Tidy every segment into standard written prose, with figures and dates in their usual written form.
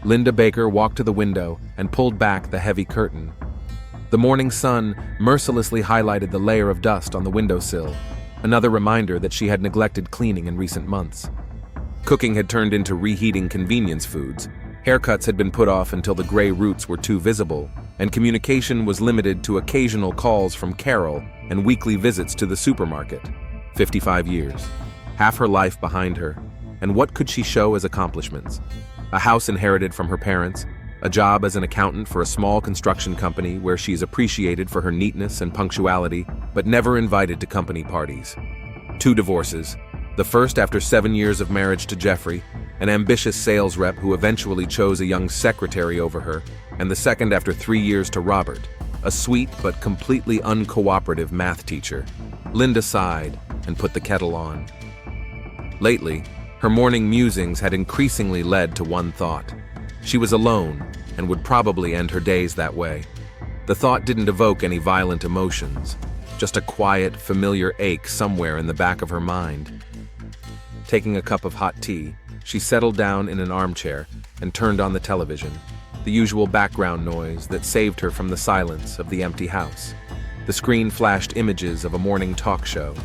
Linda Baker walked to the window and pulled back the heavy curtain. The morning sun mercilessly highlighted the layer of dust on the windowsill, another reminder that she had neglected cleaning in recent months. Cooking had turned into reheating convenience foods, haircuts had been put off until the gray roots were too visible, and communication was limited to occasional calls from Carol and weekly visits to the supermarket. 55 years. Half her life behind her. And what could she show as accomplishments? A house inherited from her parents, a job as an accountant for a small construction company where she is appreciated for her neatness and punctuality, but never invited to company parties. 2 divorces, the first after 7 years of marriage to Jeffrey, an ambitious sales rep who eventually chose a young secretary over her, and the second after 3 years to Robert, a sweet but completely uncooperative math teacher. Linda sighed and put the kettle on. Lately, her morning musings had increasingly led to one thought. She was alone and would probably end her days that way. The thought didn't evoke any violent emotions, just a quiet, familiar ache somewhere in the back of her mind. Taking a cup of hot tea, she settled down in an armchair and turned on the television, the usual background noise that saved her from the silence of the empty house. The screen flashed images of a morning talk show.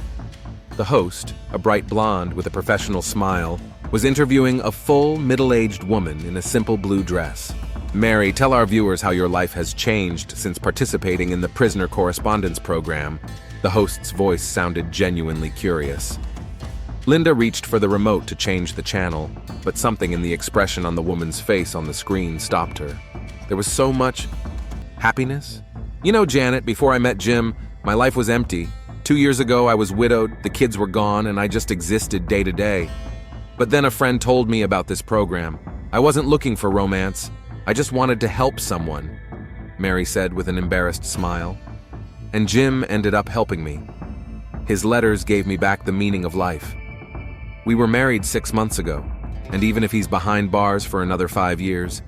The host, a bright blonde with a professional smile, was interviewing a full, middle-aged woman in a simple blue dress. "Mary, tell our viewers how your life has changed since participating in the prisoner correspondence program." The host's voice sounded genuinely curious. Linda reached for the remote to change the channel, but something in the expression on the woman's face on the screen stopped her. There was so much happiness. "You know, Janet, before I met Jim, my life was empty. 2 years ago, I was widowed, the kids were gone, and I just existed day to day. But then a friend told me about this program. I wasn't looking for romance. I just wanted to help someone," Mary said with an embarrassed smile. "And Jim ended up helping me. His letters gave me back the meaning of life. We were married 6 months ago, and even if he's behind bars for another 5 years,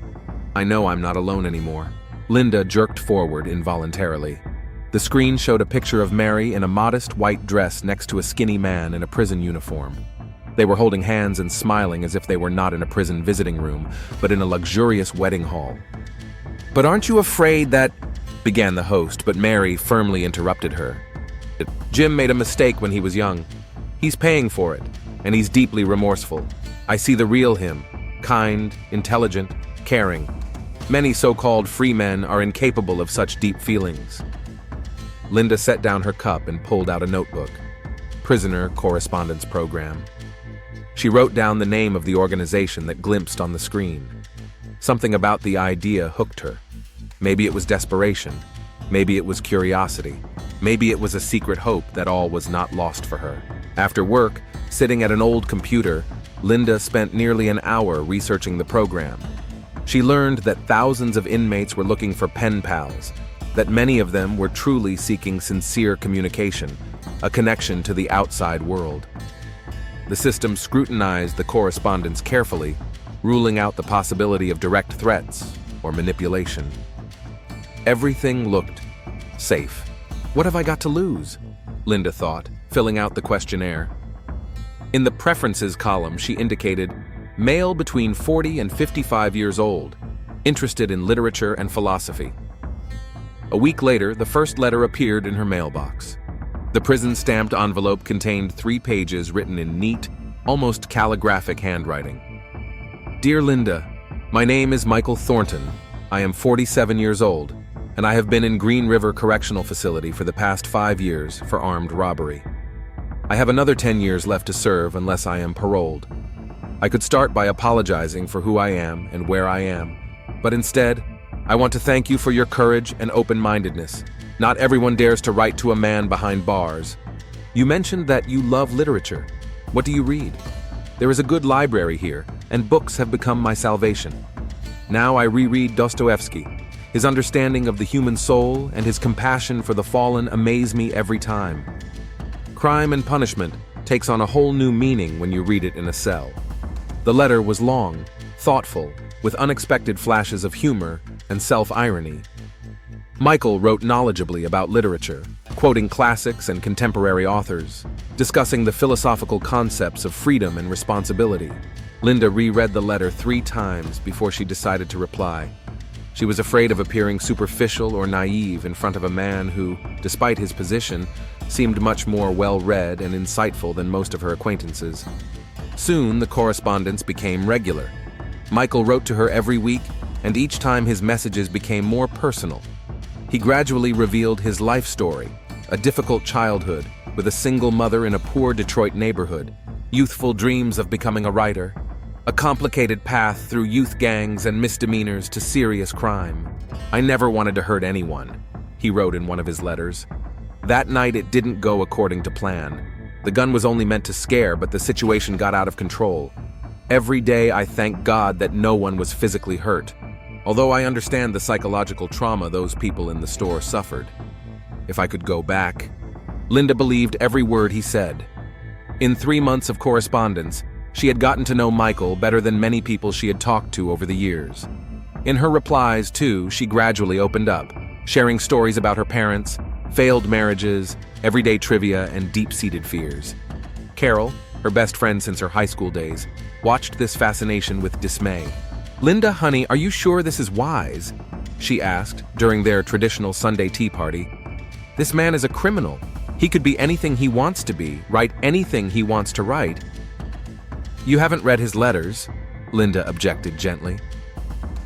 I know I'm not alone anymore." Linda jerked forward involuntarily. The screen showed a picture of Mary in a modest white dress next to a skinny man in a prison uniform. They were holding hands and smiling as if they were not in a prison visiting room, but in a luxurious wedding hall. "But aren't you afraid that—" began the host, but Mary firmly interrupted her. "Jim made a mistake when he was young. He's paying for it, and he's deeply remorseful. I see the real him, kind, intelligent, caring. Many so-called free men are incapable of such deep feelings." Linda set down her cup and pulled out a notebook. Prisoner Correspondence Program. She wrote down the name of the organization that glimpsed on the screen. Something about the idea hooked her. Maybe it was desperation. Maybe it was curiosity. Maybe it was a secret hope that all was not lost for her. After work, sitting at an old computer, Linda spent nearly an hour researching the program. She learned that thousands of inmates were looking for pen pals, that many of them were truly seeking sincere communication, a connection to the outside world. The system scrutinized the correspondence carefully, ruling out the possibility of direct threats or manipulation. Everything looked safe. What have I got to lose? Linda thought, filling out the questionnaire. In the preferences column, she indicated male between 40 and 55 years old, interested in literature and philosophy. A week later, the first letter appeared in her mailbox. The prison-stamped envelope contained 3 pages written in neat, almost calligraphic handwriting. "Dear Linda, my name is Michael Thornton. I am 47 years old, and I have been in Green River Correctional Facility for the past 5 years for armed robbery. I have another 10 years left to serve unless I am paroled. I could start by apologizing for who I am and where I am, but instead, I want to thank you for your courage and open-mindedness. Not everyone dares to write to a man behind bars. You mentioned that you love literature. What do you read? There is a good library here, and books have become my salvation. Now I reread Dostoevsky. His understanding of the human soul and his compassion for the fallen amaze me every time. Crime and punishment takes on a whole new meaning when you read it in a cell." The letter was long, thoughtful, with unexpected flashes of humor and self-irony. Michael wrote knowledgeably about literature, quoting classics and contemporary authors, discussing the philosophical concepts of freedom and responsibility. Linda reread the letter 3 times before she decided to reply. She was afraid of appearing superficial or naive in front of a man who, despite his position, seemed much more well-read and insightful than most of her acquaintances. Soon, the correspondence became regular. Michael wrote to her every week, and each time his messages became more personal. He gradually revealed his life story, a difficult childhood with a single mother in a poor Detroit neighborhood, youthful dreams of becoming a writer, a complicated path through youth gangs and misdemeanors to serious crime. "I never wanted to hurt anyone," he wrote in one of his letters. "That night it didn't go according to plan. The gun was only meant to scare, but the situation got out of control. Every day I thank God that no one was physically hurt, although I understand the psychological trauma those people in the store suffered. If I could go back..." Linda believed every word he said. In 3 months of correspondence, she had gotten to know Michael better than many people she had talked to over the years. In her replies, too, she gradually opened up, sharing stories about her parents, failed marriages, everyday trivia, and deep-seated fears. Carol, her best friend since her high school days, watched this fascination with dismay. "Linda, honey, are you sure this is wise?" she asked during their traditional Sunday tea party. "This man is a criminal. He could be anything he wants to be, write anything he wants to write." "You haven't read his letters," Linda objected gently.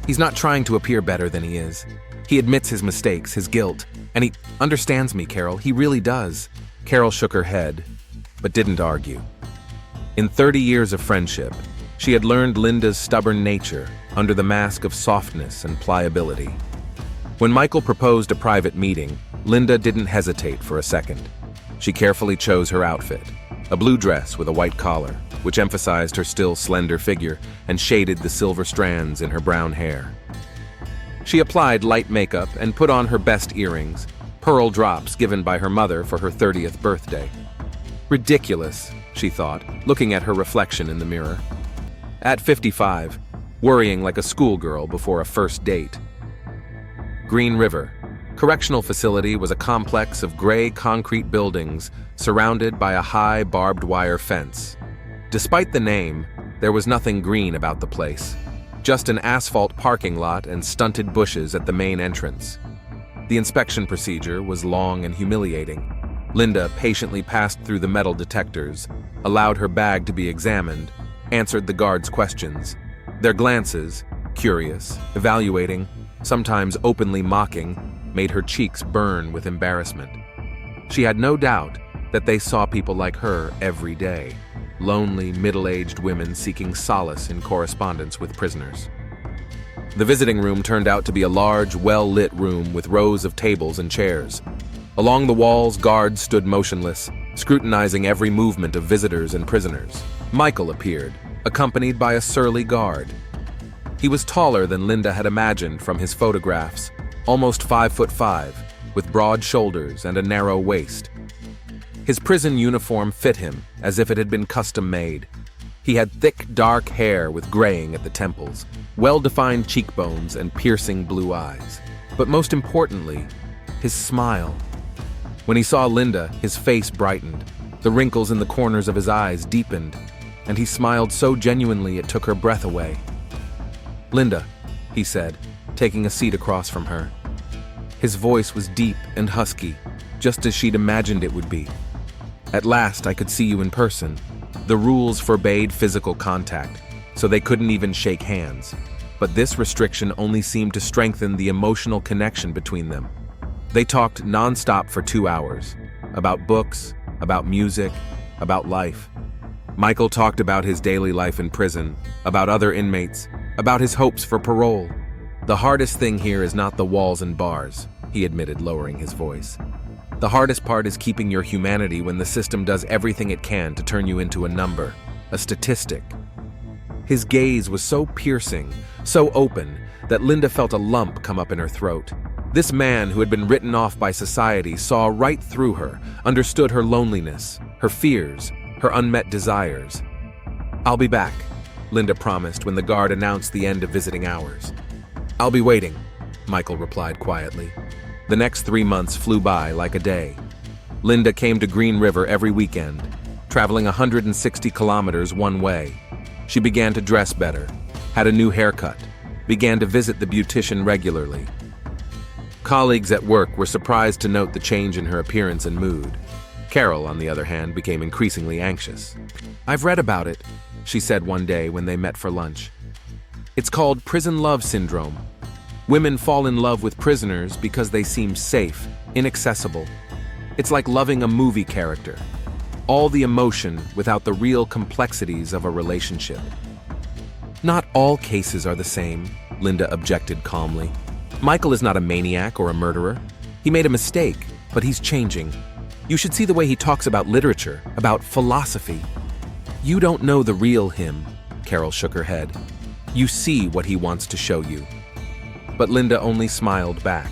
"He's not trying to appear better than he is. He admits his mistakes, his guilt, and he understands me, Carol. He really does." Carol shook her head, but didn't argue. In 30 years of friendship, she had learned Linda's stubborn nature under the mask of softness and pliability. When Michael proposed a private meeting, Linda didn't hesitate for a second. She carefully chose her outfit, a blue dress with a white collar, which emphasized her still slender figure and shaded the silver strands in her brown hair. She applied light makeup and put on her best earrings, pearl drops given by her mother for her 30th birthday. Ridiculous, she thought, looking at her reflection in the mirror. At 55, worrying like a schoolgirl before a first date. Green River Correctional Facility was a complex of gray concrete buildings surrounded by a high barbed wire fence. Despite the name, there was nothing green about the place, just an asphalt parking lot and stunted bushes at the main entrance. The inspection procedure was long and humiliating. Linda patiently passed through the metal detectors, allowed her bag to be examined, answered the guards' questions. Their glances, curious, evaluating, sometimes openly mocking, made her cheeks burn with embarrassment. She had no doubt that they saw people like her every day, lonely, middle-aged women seeking solace in correspondence with prisoners. The visiting room turned out to be a large, well-lit room with rows of tables and chairs. Along the walls, guards stood motionless, scrutinizing every movement of visitors and prisoners. Michael appeared, accompanied by a surly guard. He was taller than Linda had imagined from his photographs, almost 5'5", with broad shoulders and a narrow waist. His prison uniform fit him as if it had been custom-made. He had thick, dark hair with graying at the temples, well-defined cheekbones, and piercing blue eyes. But most importantly, his smile. When he saw Linda, his face brightened, the wrinkles in the corners of his eyes deepened, and he smiled so genuinely it took her breath away. "Linda," he said, taking a seat across from her. His voice was deep and husky, just as she'd imagined it would be. "At last I could see you in person." The rules forbade physical contact, so they couldn't even shake hands. But this restriction only seemed to strengthen the emotional connection between them. They talked nonstop for 2 hours, about books, about music, about life. Michael talked about his daily life in prison, about other inmates, about his hopes for parole. "The hardest thing here is not the walls and bars," he admitted, lowering his voice. "The hardest part is keeping your humanity when the system does everything it can to turn you into a number, a statistic." His gaze was so piercing, so open, that Linda felt a lump come up in her throat. This man who had been written off by society saw right through her, understood her loneliness, her fears, her unmet desires. "I'll be back," Linda promised when the guard announced the end of visiting hours. "I'll be waiting," Michael replied quietly. The next 3 months flew by like a day. Linda came to Green River every weekend, traveling 160 kilometers one way. She began to dress better, had a new haircut, began to visit the beautician regularly. Colleagues at work were surprised to note the change in her appearance and mood. Carol, on the other hand, became increasingly anxious. "I've read about it," she said one day when they met for lunch. "It's called prison love syndrome. Women fall in love with prisoners because they seem safe, inaccessible. It's like loving a movie character. All the emotion without the real complexities of a relationship." "Not all cases are the same," Linda objected calmly. "Michael is not a maniac or a murderer. He made a mistake, but he's changing. You should see the way he talks about literature, about philosophy." "You don't know the real him," Carol shook her head. "You see what he wants to show you." But Linda only smiled back.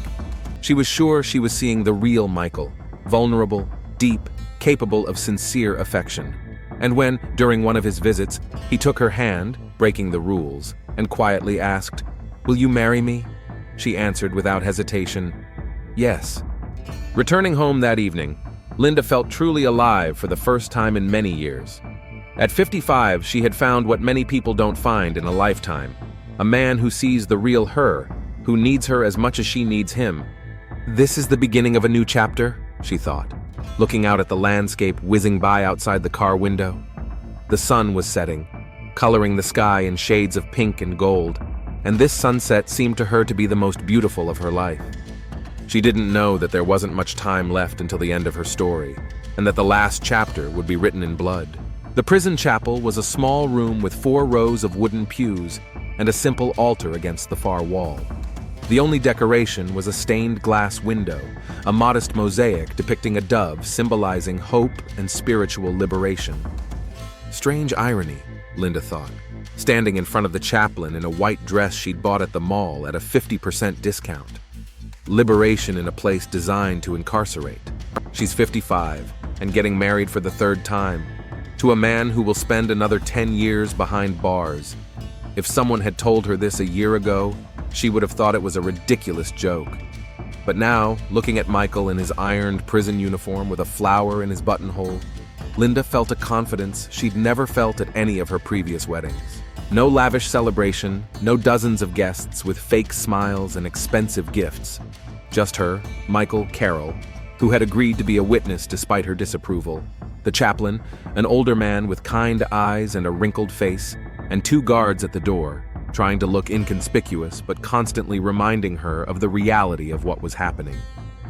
She was sure she was seeing the real Michael, vulnerable, deep, capable of sincere affection. And when, during one of his visits, he took her hand, breaking the rules, and quietly asked, "Will you marry me?" she answered without hesitation, "Yes." Returning home that evening, Linda felt truly alive for the first time in many years. At 55, she had found what many people don't find in a lifetime: a man who sees the real her, who needs her as much as she needs him. "This is the beginning of a new chapter," she thought, looking out at the landscape whizzing by outside the car window. The sun was setting, coloring the sky in shades of pink and gold, and this sunset seemed to her to be the most beautiful of her life. She didn't know that there wasn't much time left until the end of her story, and that the last chapter would be written in blood. The prison chapel was a small room with 4 rows of wooden pews and a simple altar against the far wall. The only decoration was a stained glass window, a modest mosaic depicting a dove symbolizing hope and spiritual liberation. Strange irony, Linda thought, standing in front of the chaplain in a white dress she'd bought at the mall at a 50% discount. Liberation in a place designed to incarcerate. She's 55 and getting married for the 3rd time, to a man who will spend another 10 years behind bars. If someone had told her this a year ago, she would have thought it was a ridiculous joke. But now, looking at Michael in his ironed prison uniform with a flower in his buttonhole, Linda felt a confidence she'd never felt at any of her previous weddings. No lavish celebration, no dozens of guests with fake smiles and expensive gifts. Just her, Michael, Carol, who had agreed to be a witness despite her disapproval. The chaplain, an older man with kind eyes and a wrinkled face, and 2 guards at the door, trying to look inconspicuous but constantly reminding her of the reality of what was happening.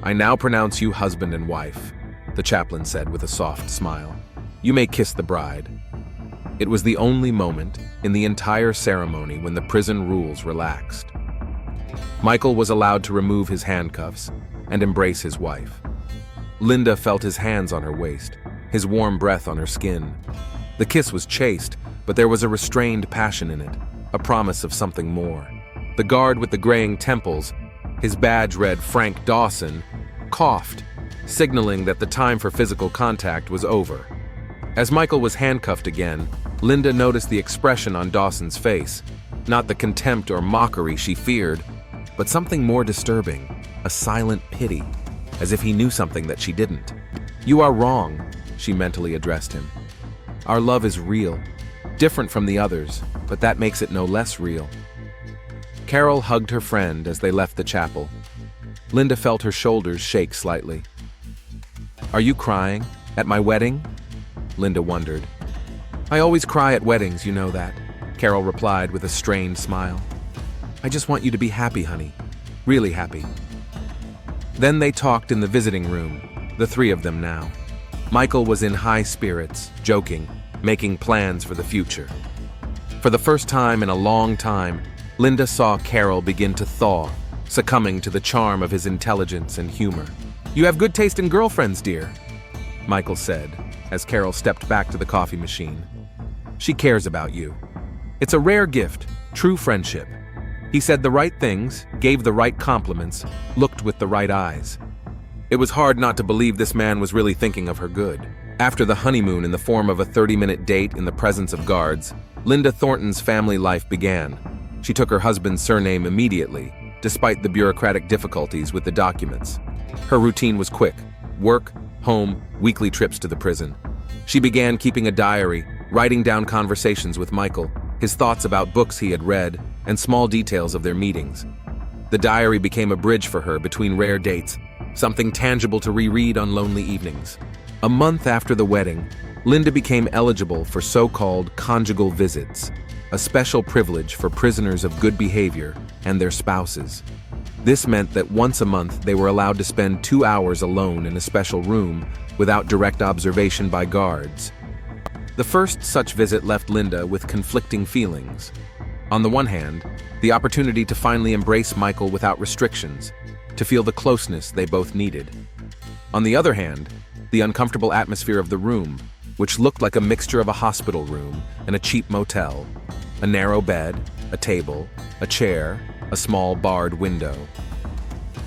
"I now pronounce you husband and wife," the chaplain said with a soft smile. "You may kiss the bride." It was the only moment in the entire ceremony when the prison rules relaxed. Michael was allowed to remove his handcuffs and embrace his wife. Linda felt his hands on her waist, his warm breath on her skin. The kiss was chaste, but there was a restrained passion in it, a promise of something more. The guard with the graying temples, his badge read Frank Dawson, coughed, signaling that the time for physical contact was over. As Michael was handcuffed again, Linda noticed the expression on Dawson's face, not the contempt or mockery she feared, but something more disturbing, a silent pity, as if he knew something that she didn't. "You are wrong," she mentally addressed him. "Our love is real, different from the others, but that makes it no less real." Carol hugged her friend as they left the chapel. Linda felt her shoulders shake slightly. "Are you crying? At my wedding?" Linda wondered. "I always cry at weddings, you know that," Carol replied with a strained smile. "I just want you to be happy, honey. Really happy." Then they talked in the visiting room, the 3 of them now. Michael was in high spirits, joking, making plans for the future. For the first time in a long time, Linda saw Carol begin to thaw, succumbing to the charm of his intelligence and humor. "You have good taste in girlfriends, dear," Michael said, as Carol stepped back to the coffee machine. "She cares about you. It's a rare gift, true friendship." He said the right things, gave the right compliments, looked with the right eyes. It was hard not to believe this man was really thinking of her good. After the honeymoon in the form of a 30-minute date in the presence of guards, Linda Thornton's family life began. She took her husband's surname immediately, despite the bureaucratic difficulties with the documents. Her routine was quick: work, home, weekly trips to the prison. She began keeping a diary, writing down conversations with Michael, his thoughts about books he had read, and small details of their meetings. The diary became a bridge for her between rare dates, something tangible to reread on lonely evenings. A month after the wedding, Linda became eligible for so-called conjugal visits, a special privilege for prisoners of good behavior and their spouses. This meant that once a month they were allowed to spend 2 hours alone in a special room without direct observation by guards. The first such visit left Linda with conflicting feelings. On the one hand, the opportunity to finally embrace Michael without restrictions, to feel the closeness they both needed. On the other hand, the uncomfortable atmosphere of the room, which looked like a mixture of a hospital room and a cheap motel. A narrow bed, a table, a chair, a small barred window.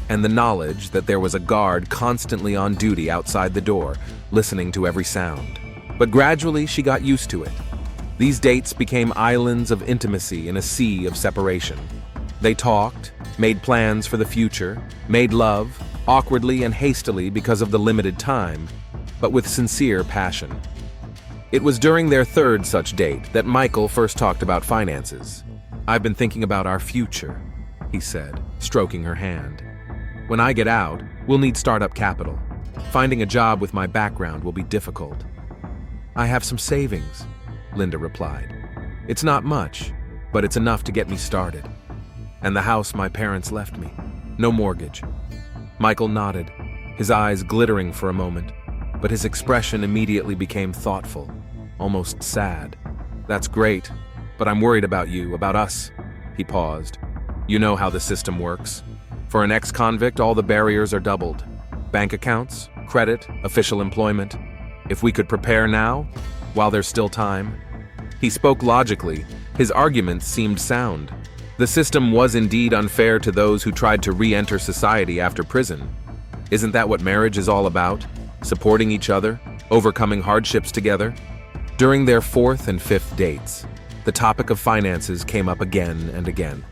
And the knowledge that there was a guard constantly on duty outside the door, listening to every sound. But gradually she got used to it. These dates became islands of intimacy in a sea of separation. They talked, made plans for the future, made love, awkwardly and hastily because of the limited time, but with sincere passion. It was during their third such date that Michael first talked about finances. "I've been thinking about our future," he said, stroking her hand. "When I get out, we'll need startup capital. Finding a job with my background will be difficult." "I have some savings," Linda replied. "It's not much, but it's enough to get me started. And the house my parents left me. No mortgage." Michael nodded, his eyes glittering for a moment, but his expression immediately became thoughtful, almost sad. "That's great, but I'm worried about you, about us." He paused. "You know how the system works. For an ex-convict, all the barriers are doubled. Bank accounts, credit, official employment. If we could prepare now, while there's still time." He spoke logically. His arguments seemed sound. The system was indeed unfair to those who tried to re-enter society after prison. Isn't that what marriage is all about? Supporting each other, overcoming hardships together? During their fourth and fifth dates, the topic of finances came up again and again.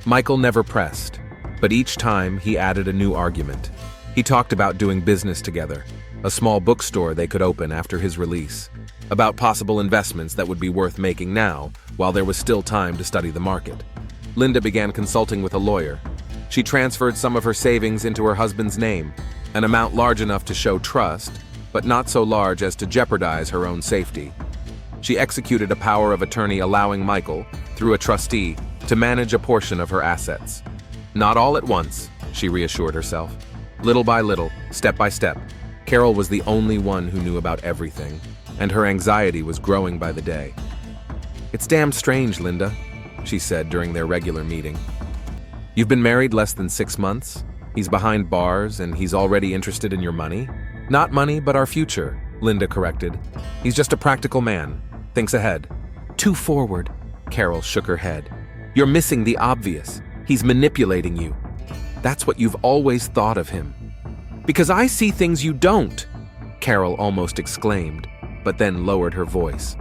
Michael never pressed, but each time he added a new argument. He talked about doing business together, a small bookstore they could open after his release, about possible investments that would be worth making now while there was still time to study the market. Linda began consulting with a lawyer. She transferred some of her savings into her husband's name, an amount large enough to show trust, but not so large as to jeopardize her own safety. She executed a power of attorney allowing Michael, through a trustee, to manage a portion of her assets. Not all at once, she reassured herself. Little by little, step by step. Carol was the only one who knew about everything, and her anxiety was growing by the day. "It's damn strange, Linda," she said during their regular meeting. "You've been married less than 6 months. He's behind bars, and he's already interested in your money." "Not money, but our future," Linda corrected. "He's just a practical man. Thinks ahead." "Too forward," Carol shook her head. "You're missing the obvious. He's manipulating you. That's what you've always thought of him." "Because I see things you don't," Carol almost exclaimed, but then lowered her voice.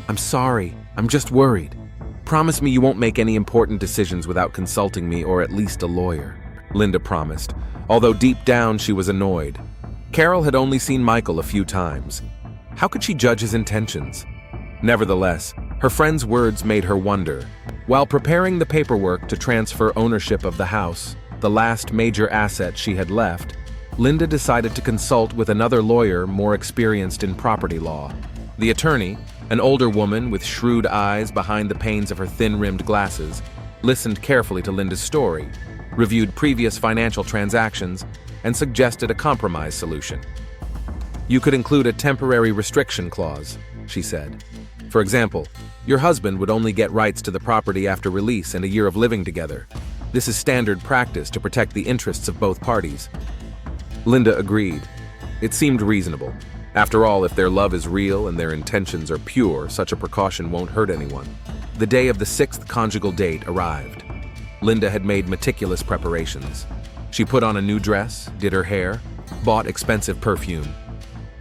"I'm sorry. I'm just worried. Promise me you won't make any important decisions without consulting me or at least a lawyer," Linda promised, although deep down she was annoyed. Carol had only seen Michael a few times. How could she judge his intentions? Nevertheless, her friend's words made her wonder. While preparing the paperwork to transfer ownership of the house, the last major asset she had left, Linda decided to consult with another lawyer more experienced in property law. The attorney, an older woman with shrewd eyes behind the panes of her thin-rimmed glasses, listened carefully to Linda's story, reviewed previous financial transactions, and suggested a compromise solution. "You could include a temporary restriction clause," she said. "For example, your husband would only get rights to the property after release and a year of living together. This is standard practice to protect the interests of both parties." Linda agreed. It seemed reasonable. After all, if their love is real and their intentions are pure, such a precaution won't hurt anyone. The day of the 6th conjugal date arrived. Linda had made meticulous preparations. She put on a new dress, did her hair, bought expensive perfume.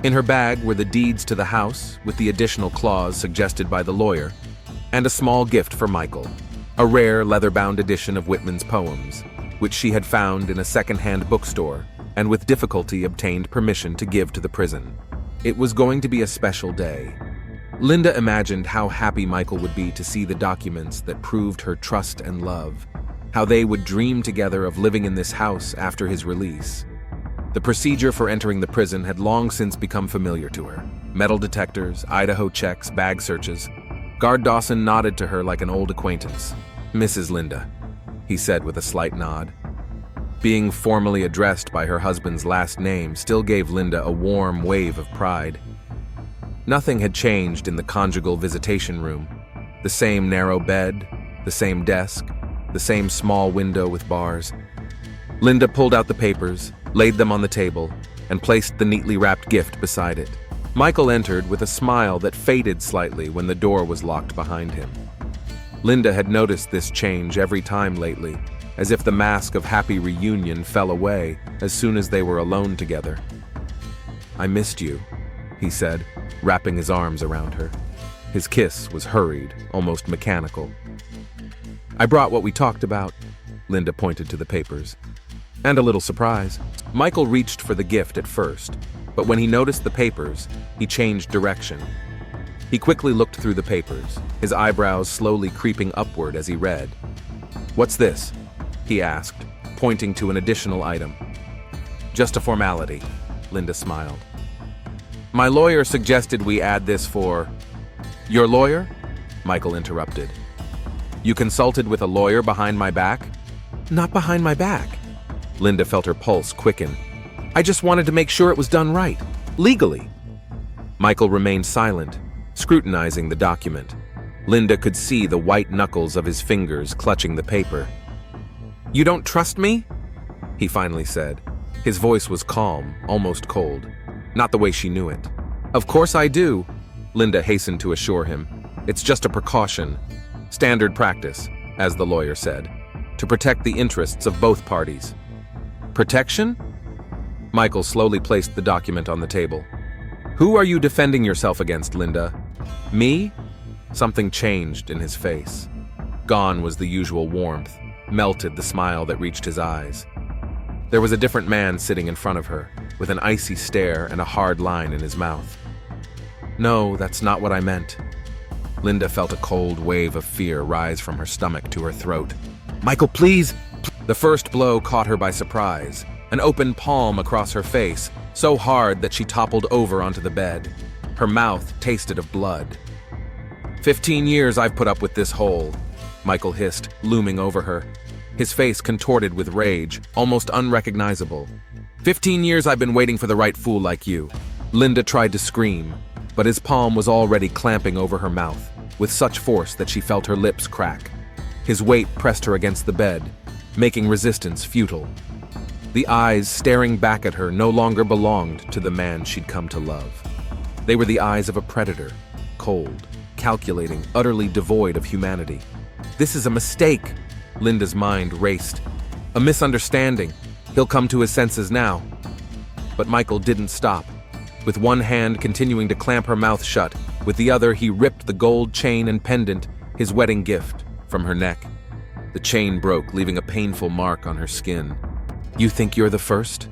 In her bag were the deeds to the house, with the additional clause suggested by the lawyer, and a small gift for Michael, a rare leather-bound edition of Whitman's poems, which she had found in a second-hand bookstore and with difficulty obtained permission to give to the prison. It was going to be a special day. Linda imagined how happy Michael would be to see the documents that proved her trust and love, how they would dream together of living in this house after his release. The procedure for entering the prison had long since become familiar to her. Metal detectors, Idaho checks, bag searches. Guard Dawson nodded to her like an old acquaintance. "Mrs. Linda," he said with a slight nod. Being formally addressed by her husband's last name still gave Linda a warm wave of pride. Nothing had changed in the conjugal visitation room. The same narrow bed, the same desk, the same small window with bars. Linda pulled out the papers, laid them on the table, and placed the neatly wrapped gift beside it. Michael entered with a smile that faded slightly when the door was locked behind him. Linda had noticed this change every time lately, as if the mask of happy reunion fell away as soon as they were alone together. "I missed you," he said, wrapping his arms around her. His kiss was hurried, almost mechanical. "I brought what we talked about," Linda pointed to the papers. "And a little surprise." Michael reached for the gift at first, but when he noticed the papers, he changed direction. He quickly looked through the papers, his eyebrows slowly creeping upward as he read. "What's this?" he asked, pointing to an additional item. "Just a formality," Linda smiled. "My lawyer suggested we add this for—" "Your lawyer?" Michael interrupted. "You consulted with a lawyer behind my back?" "Not behind my back." Linda felt her pulse quicken. "I just wanted to make sure it was done right, legally." Michael remained silent, scrutinizing the document. Linda could see the white knuckles of his fingers clutching the paper. "You don't trust me?" he finally said. His voice was calm, almost cold. Not the way she knew it. "Of course I do," Linda hastened to assure him. "It's just a precaution. Standard practice, as the lawyer said, to protect the interests of both parties." "Protection?" Michael slowly placed the document on the table. "Who are you defending yourself against, Linda? Me?" Something changed in his face. Gone was the usual warmth, melted the smile that reached his eyes. There was a different man sitting in front of her, with an icy stare and a hard line in his mouth. "No, that's not what I meant." Linda felt a cold wave of fear rise from her stomach to her throat. "Michael, please!" The first blow caught her by surprise, an open palm across her face, so hard that she toppled over onto the bed. Her mouth tasted of blood. 15 years I've put up with this hole," Michael hissed, looming over her. His face contorted with rage, almost unrecognizable. 15 years I've been waiting for the right fool like you." Linda tried to scream, but his palm was already clamping over her mouth, with such force that she felt her lips crack. His weight pressed her against the bed, making resistance futile. The eyes staring back at her no longer belonged to the man she'd come to love. They were the eyes of a predator, cold, calculating, utterly devoid of humanity. "This is a mistake," Linda's mind raced. "A misunderstanding. He'll come to his senses now." But Michael didn't stop. With one hand continuing to clamp her mouth shut, with the other he ripped the gold chain and pendant, his wedding gift, from her neck. The chain broke, leaving a painful mark on her skin. "You think you're the first?"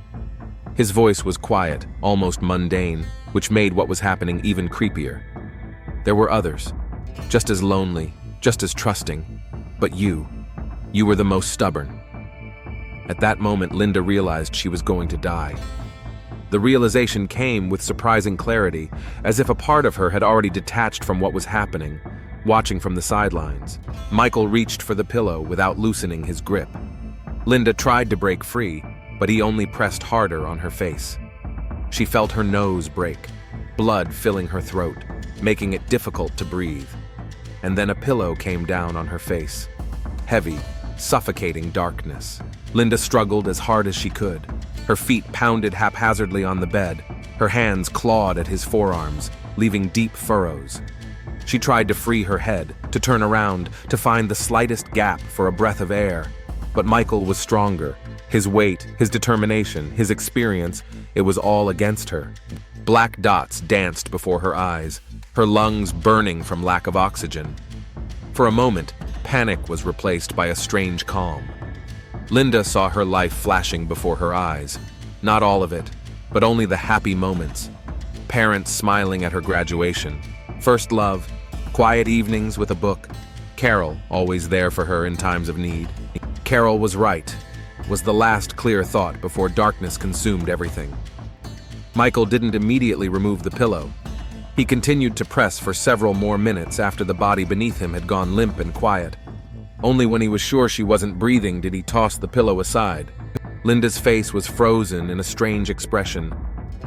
His voice was quiet, almost mundane, which made what was happening even creepier. "There were others, just as lonely, just as trusting, but you were the most stubborn." At that moment, Linda realized she was going to die. The realization came with surprising clarity, as if a part of her had already detached from what was happening, watching from the sidelines. Michael reached for the pillow without loosening his grip. Linda tried to break free, but he only pressed harder on her face. She felt her nose break, blood filling her throat, making it difficult to breathe. And then a pillow came down on her face. Heavy, suffocating darkness. Linda struggled as hard as she could. Her feet pounded haphazardly on the bed. Her hands clawed at his forearms, leaving deep furrows. She tried to free her head, to turn around, to find the slightest gap for a breath of air. But Michael was stronger. His weight, his determination, his experience, it was all against her. Black dots danced before her eyes, her lungs burning from lack of oxygen. For a moment, panic was replaced by a strange calm. Linda saw her life flashing before her eyes. Not all of it, but only the happy moments. Parents smiling at her graduation, First love, quiet evenings with a book, Carol always there for her in times of need. Carol was right, was the last clear thought before darkness consumed everything. Michael didn't immediately remove the pillow. He continued to press for several more minutes after the body beneath him had gone limp and quiet. Only when he was sure she wasn't breathing did he toss the pillow aside. Linda's face was frozen in a strange expression,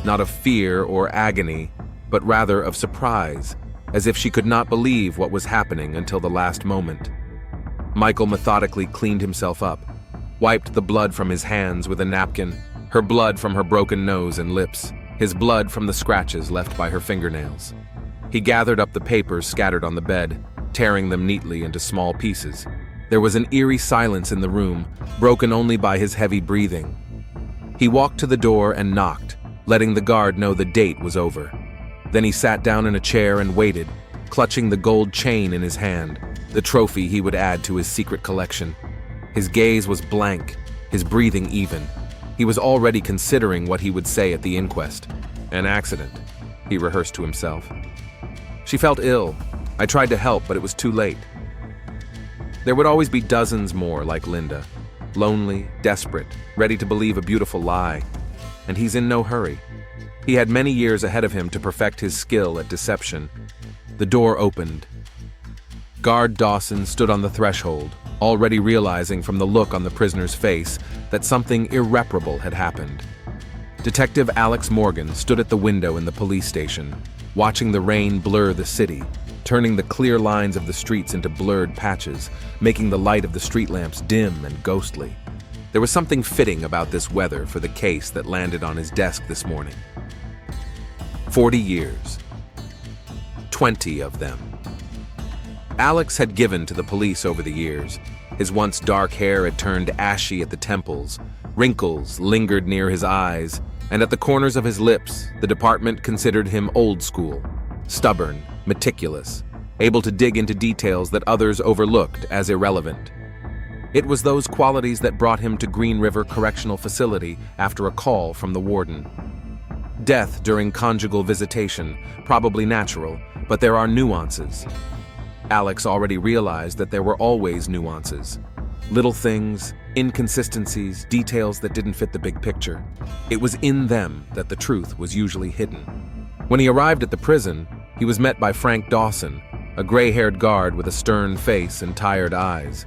not of fear or agony, but rather of surprise, as if she could not believe what was happening until the last moment. Michael methodically cleaned himself up, wiped the blood from his hands with a napkin, her blood from her broken nose and lips, his blood from the scratches left by her fingernails. He gathered up the papers scattered on the bed, tearing them neatly into small pieces. There was an eerie silence in the room, broken only by his heavy breathing. He walked to the door and knocked, letting the guard know the date was over. Then he sat down in a chair and waited, clutching the gold chain in his hand, the trophy he would add to his secret collection. His gaze was blank, his breathing even. He was already considering what he would say at the inquest. An accident, he rehearsed to himself. She felt ill. I tried to help, but it was too late. There would always be dozens more like Linda, lonely, desperate, ready to believe a beautiful lie. And he's in no hurry. He had many years ahead of him to perfect his skill at deception. The door opened. Guard Dawson stood on the threshold, already realizing from the look on the prisoner's face that something irreparable had happened. Detective Alex Morgan stood at the window in the police station, watching the rain blur the city, turning the clear lines of the streets into blurred patches, making the light of the street lamps dim and ghostly. There was something fitting about this weather for the case that landed on his desk this morning. 40 years. 20 of them. Alex had given to the police over the years. His once dark hair had turned ashy at the temples, wrinkles lingered near his eyes, and at the corners of his lips, the department considered him old school, stubborn, meticulous, able to dig into details that others overlooked as irrelevant. It was those qualities that brought him to Green River Correctional Facility after a call from the warden. Death during conjugal visitation, probably natural, but there are nuances. Alex already realized that there were always nuances. Little things, inconsistencies, details that didn't fit the big picture. It was in them that the truth was usually hidden. When he arrived at the prison, he was met by Frank Dawson, a gray-haired guard with a stern face and tired eyes.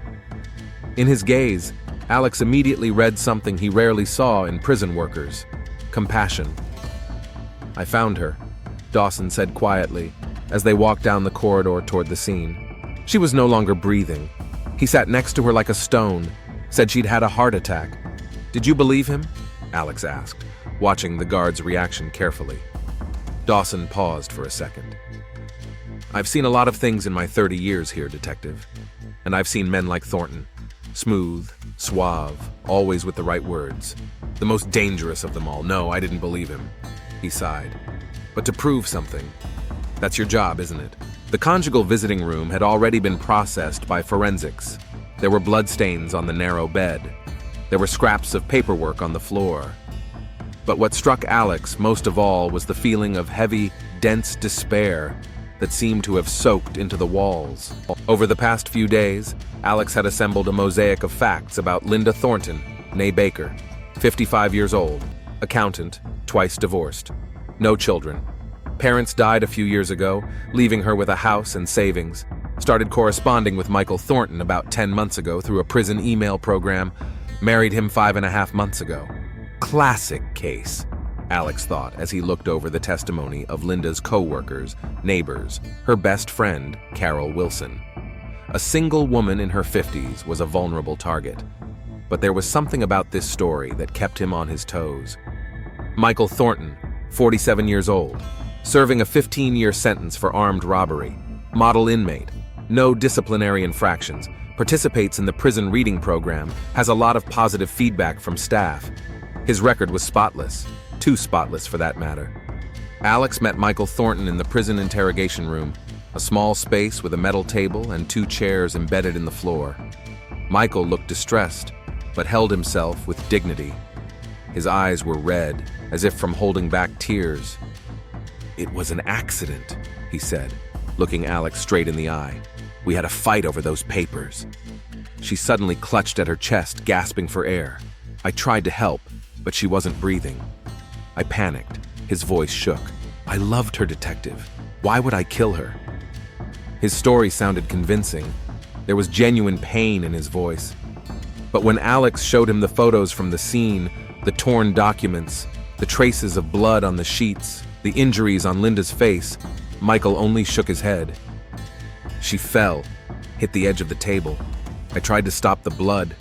In his gaze, Alex immediately read something he rarely saw in prison workers: compassion. "I found her," Dawson said quietly, as they walked down the corridor toward the scene. She was no longer breathing. He sat next to her like a stone, said she'd had a heart attack. "Did you believe him?" Alex asked, watching the guard's reaction carefully. Dawson paused for a second. "I've seen a lot of things in my 30 years here, Detective. And I've seen men like Thornton. Smooth, suave, always with the right words. The most dangerous of them all. No, I didn't believe him." He sighed. "But to prove something, that's your job, isn't it?" The conjugal visiting room had already been processed by forensics. There were bloodstains on the narrow bed. There were scraps of paperwork on the floor. But what struck Alex most of all was the feeling of heavy, dense despair that seemed to have soaked into the walls. Over the past few days, Alex had assembled a mosaic of facts about Linda Thornton, née Baker, 55 years old, accountant, twice divorced, no children. Parents died a few years ago, leaving her with a house and savings. Started corresponding with Michael Thornton about 10 months ago through a prison email program. Married him 5.5 months ago. Classic case, Alex thought as he looked over the testimony of Linda's co-workers, neighbors, her best friend, Carol Wilson. A single woman in her 50s was a vulnerable target. But there was something about this story that kept him on his toes. Michael Thornton, 47 years old, serving a 15-year sentence for armed robbery, model inmate, no disciplinary infractions, participates in the prison reading program, has a lot of positive feedback from staff. His record was spotless, too spotless for that matter. Alex met Michael Thornton in the prison interrogation room, a small space with a metal table and 2 chairs embedded in the floor. Michael looked distressed, but held himself with dignity. His eyes were red, as if from holding back tears. "It was an accident," he said, looking Alex straight in the eye. "We had a fight over those papers." She suddenly clutched at her chest, gasping for air. I tried to help, but she wasn't breathing. I panicked. His voice shook. "I loved her, detective. Why would I kill her?" His story sounded convincing. There was genuine pain in his voice. But when Alex showed him the photos from the scene, the torn documents, the traces of blood on the sheets, the injuries on Linda's face, Michael only shook his head. She fell, hit the edge of the table. I tried to stop the blood.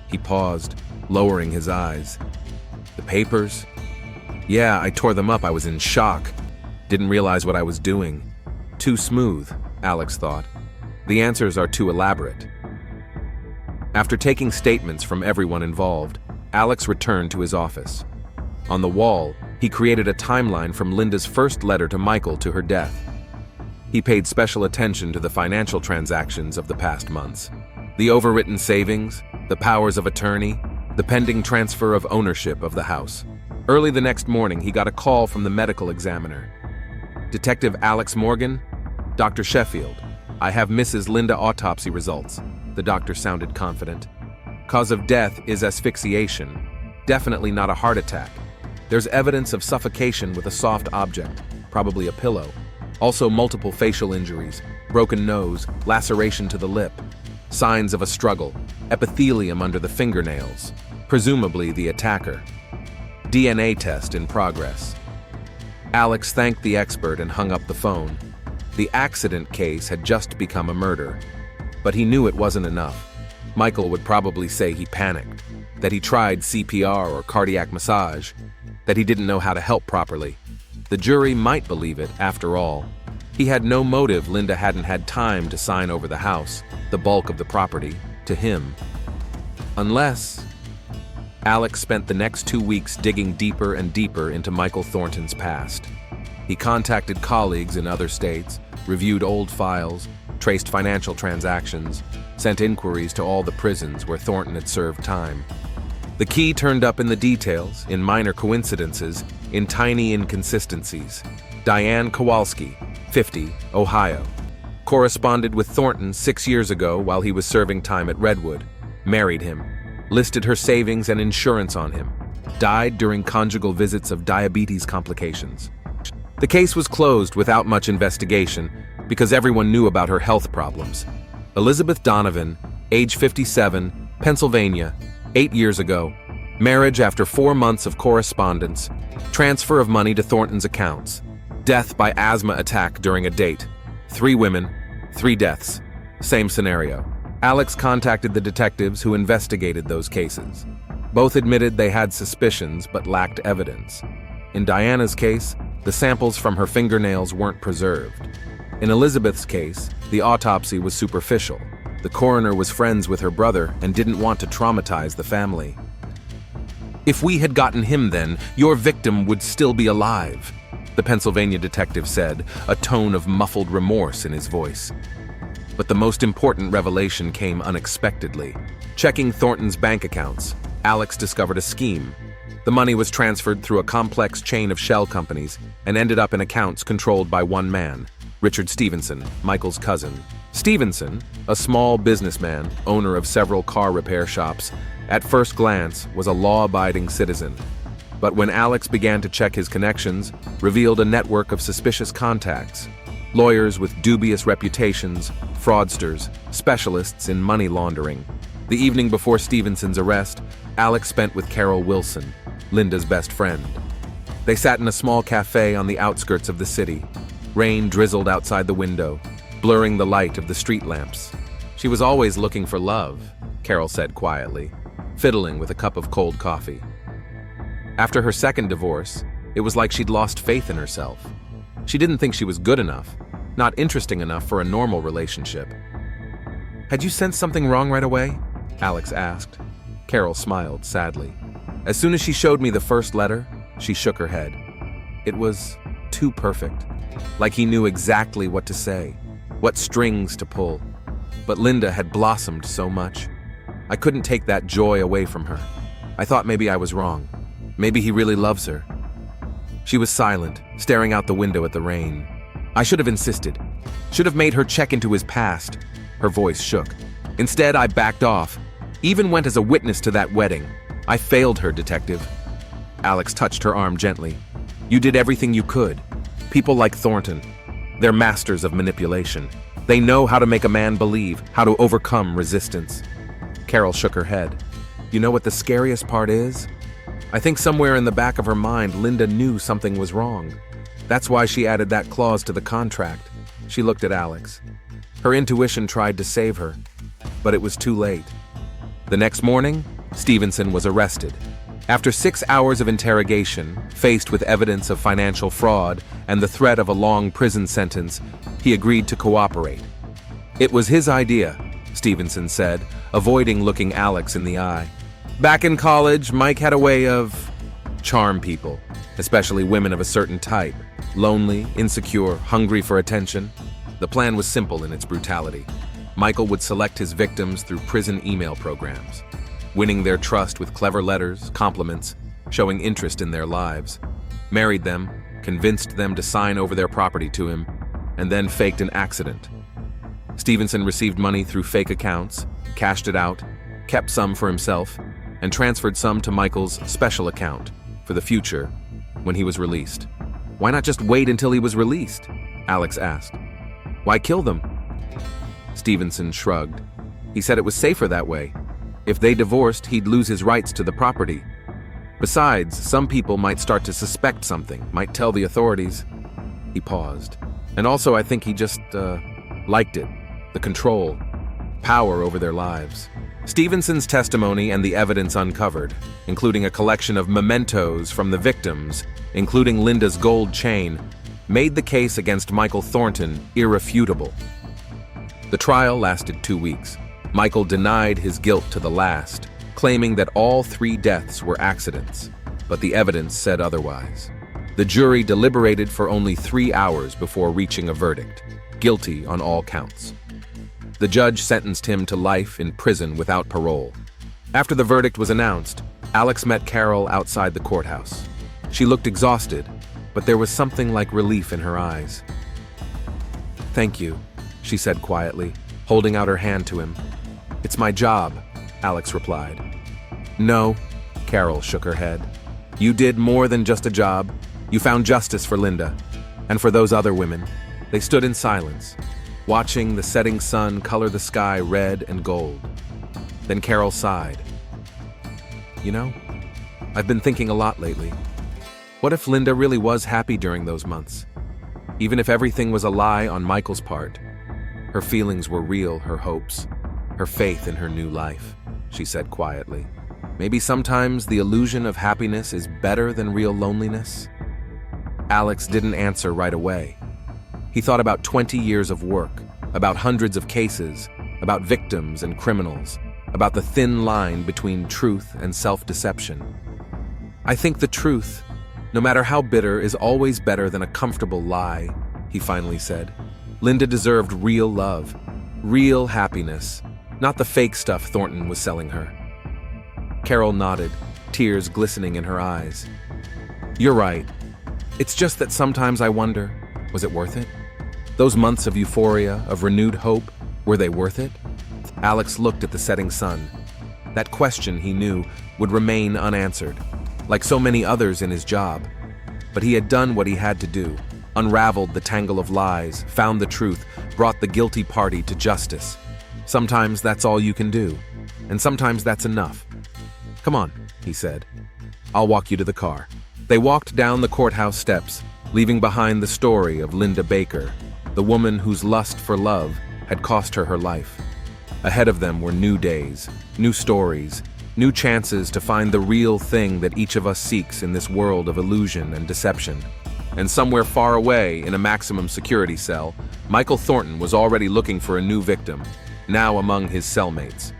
He paused, lowering his eyes. "The papers? Yeah, I tore them up. I was in shock. Didn't realize what I was doing. Too smooth," Alex thought. "The answers are too elaborate." After taking statements from everyone involved, Alex returned to his office. On the wall, he created a timeline from Linda's first letter to Michael to her death. He paid special attention to the financial transactions of the past months. The overwritten savings, the powers of attorney, the pending transfer of ownership of the house. Early the next morning, he got a call from the medical examiner. "Detective Alex Morgan? Dr. Sheffield. I have Mrs. Linda autopsy results." The doctor sounded confident. "Cause of death is asphyxiation. Definitely not a heart attack. There's evidence of suffocation with a soft object, probably a pillow. Also multiple facial injuries, broken nose, laceration to the lip. Signs of a struggle, epithelium under the fingernails, presumably the attacker. DNA test in progress." Alex thanked the expert and hung up the phone. The accident case had just become a murder. But he knew it wasn't enough. Michael would probably say he panicked, that he tried CPR or cardiac massage, that he didn't know how to help properly. The jury might believe it, after all. He had no motive Linda hadn't had time to sign over the house, the bulk of the property, to him. Unless... Alex spent the next 2 weeks digging deeper and deeper into Michael Thornton's past. He contacted colleagues in other states, reviewed old files, traced financial transactions, sent inquiries to all the prisons where Thornton had served time. The key turned up in the details, in minor coincidences, in tiny inconsistencies. Diane Kowalski, 50, Ohio. Corresponded with Thornton 6 years ago while he was serving time at Redwood. Married him. Listed her savings and insurance on him. Died during conjugal visits of diabetes complications. The case was closed without much investigation because everyone knew about her health problems. Elizabeth Donovan, age 57, Pennsylvania, 8 years ago. Marriage after 4 months of correspondence. Transfer of money to Thornton's accounts. Death by asthma attack during a date. 3 women, 3 deaths. Same scenario. Alex contacted the detectives who investigated those cases. Both admitted they had suspicions but lacked evidence. In Diana's case, the samples from her fingernails weren't preserved. In Elizabeth's case, the autopsy was superficial. The coroner was friends with her brother and didn't want to traumatize the family. "If we had gotten him then, your victim would still be alive," the Pennsylvania detective said, a tone of muffled remorse in his voice. But the most important revelation came unexpectedly. Checking Thornton's bank accounts, Alex discovered a scheme. The money was transferred through a complex chain of shell companies and ended up in accounts controlled by one man, Richard Stevenson, Michael's cousin. Stevenson, a small businessman, owner of several car repair shops, at first glance was a law-abiding citizen. But when Alex began to check his connections, revealed a network of suspicious contacts. Lawyers with dubious reputations, fraudsters, specialists in money laundering. The evening before Stevenson's arrest, Alex spent with Carol Wilson, Linda's best friend. They sat in a small cafe on the outskirts of the city. Rain drizzled outside the window, blurring the light of the street lamps. "She was always looking for love," Carol said quietly, fiddling with a cup of cold coffee. After her second divorce, it was like she'd lost faith in herself. She didn't think she was good enough, not interesting enough for a normal relationship. "Had you sensed something wrong right away?" Alex asked. Carol smiled sadly. "As soon as she showed me the first letter," she shook her head. "It was too perfect. Like he knew exactly what to say, what strings to pull. But Linda had blossomed so much. I couldn't take that joy away from her. I thought maybe I was wrong. Maybe he really loves her." She was silent, staring out the window at the rain. I should have insisted. Should have made her check into his past. Her voice shook. Instead, I backed off. Even went as a witness to that wedding. I failed her, Detective. Alex touched her arm gently. You did everything you could. People like Thornton, they're masters of manipulation. They know how to make a man believe, how to overcome resistance. Carol shook her head. You know what the scariest part is? I think somewhere in the back of her mind, Linda knew something was wrong. That's why she added that clause to the contract. She looked at Alex. Her intuition tried to save her, but it was too late. The next morning, Stevenson was arrested. After 6 hours of interrogation, faced with evidence of financial fraud and the threat of a long prison sentence, he agreed to cooperate. It was his idea, Stevenson said, avoiding looking Alex in the eye. Back in college, Mike had a way of charm people, especially women of a certain type, lonely, insecure, hungry for attention. The plan was simple in its brutality. Michael would select his victims through prison email programs, winning their trust with clever letters, compliments, showing interest in their lives, married them, convinced them to sign over their property to him, and then faked an accident. Stevenson received money through fake accounts, cashed it out, kept some for himself, and transferred some to Michael's special account for the future when he was released. Why not just wait until he was released? Alex asked. Why kill them? Stevenson shrugged. He said it was safer that way. If they divorced, he'd lose his rights to the property. Besides, some people might start to suspect something, might tell the authorities. He paused. And also, I think he just, liked it. The control, power over their lives. Stevenson's testimony and the evidence uncovered, including a collection of mementos from the victims, including Linda's gold chain, made the case against Michael Thornton irrefutable. The trial lasted 2 weeks. Michael denied his guilt to the last, claiming that all 3 deaths were accidents, but the evidence said otherwise. The jury deliberated for only 3 hours before reaching a verdict, guilty on all counts. The judge sentenced him to life in prison without parole. After the verdict was announced, Alex met Carol outside the courthouse. She looked exhausted, but there was something like relief in her eyes. Thank you, she said quietly, holding out her hand to him. It's my job, Alex replied. No, Carol shook her head. You did more than just a job. You found justice for Linda, and for those other women. They stood in silence, watching the setting sun color the sky red and gold. Then Carol sighed. You know, I've been thinking a lot lately. What if Linda really was happy during those months? Even if everything was a lie on Michael's part, her feelings were real, her hopes, her faith in her new life, she said quietly. Maybe sometimes the illusion of happiness is better than real loneliness? Alex didn't answer right away. He thought about 20 years of work, about hundreds of cases, about victims and criminals, about the thin line between truth and self-deception. I think the truth, no matter how bitter, is always better than a comfortable lie, he finally said. Linda deserved real love, real happiness, not the fake stuff Thornton was selling her. Carol nodded, tears glistening in her eyes. You're right. It's just that sometimes I wonder, was it worth it? Those months of euphoria, of renewed hope, were they worth it? Alex looked at the setting sun. That question, he knew, would remain unanswered, like so many others in his job. But he had done what he had to do, unraveled the tangle of lies, found the truth, brought the guilty party to justice. Sometimes that's all you can do, and sometimes that's enough. Come on, he said. I'll walk you to the car. They walked down the courthouse steps, leaving behind the story of Linda Baker, the woman whose lust for love had cost her her life. Ahead of them were new days, new stories, new chances to find the real thing that each of us seeks in this world of illusion and deception. And somewhere far away in a maximum security cell, Michael Thornton was already looking for a new victim, now among his cellmates.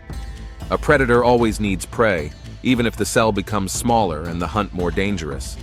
A predator always needs prey, even if the cell becomes smaller and the hunt more dangerous.